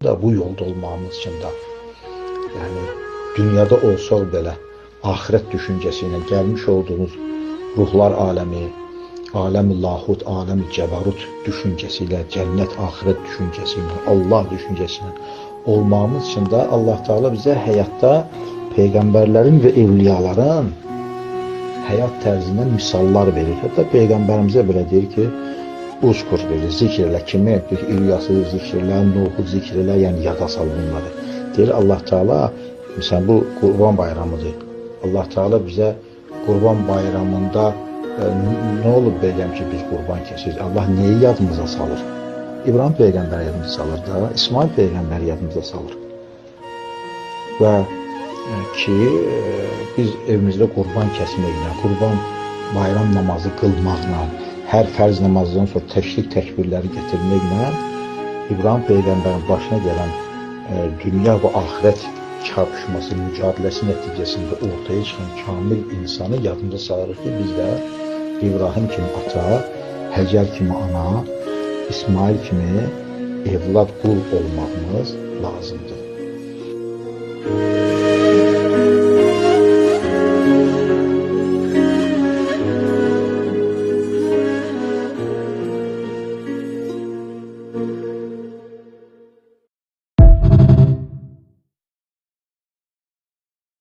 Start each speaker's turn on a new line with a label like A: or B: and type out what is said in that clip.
A: da bu yolda olmamız için de yani dünyada olsaq belə ahirət düşüncəsi ilə gəlmiş olduğumuz ruhlar aləmi, aləm-i lahut, aləm-i cəbarut düşüncəsi ilə, cənnət ahirət düşüncəsi ilə, Allah düşüncəsi ilə olmamız için de Allah Teala bizə həyatda peyğəmbərlərin və evliyaların həyat tərzindən misallar verir. Hətta peyğəmbərimizə belə deyir ki, uzkur verir, zikr elə kimi, İlyası zikr elə, Nuhu zikr elə, yəni yada sal bunları. Deyir Allah Teala, məsələn bu Qurban bayramıdır. Allah Teala bizə Qurban bayramında nə olub beləm ki biz qurban kəsirik? Allah neyi yadımıza salır? İbrahim peyğəmbər yadımıza salır da, İsmail peyğəmbər yadımıza salır. Və ki biz evimizdə qurban kəsməklə, qurban bayram namazı qılmaqla, hər fərz namazdan sonra təşrik təkbirləri gətirməklə İbrahim peyğəmbərin başına gələn dünya və axirət çarpışması, mücadiləsi nəticəsində ortaya çıxan kamil insanı yadımıza salırıq ki, biz də İbrahim kimi ata, Həcər kimi ana, İsmail kimi evlad qul olmağımız lazımdır.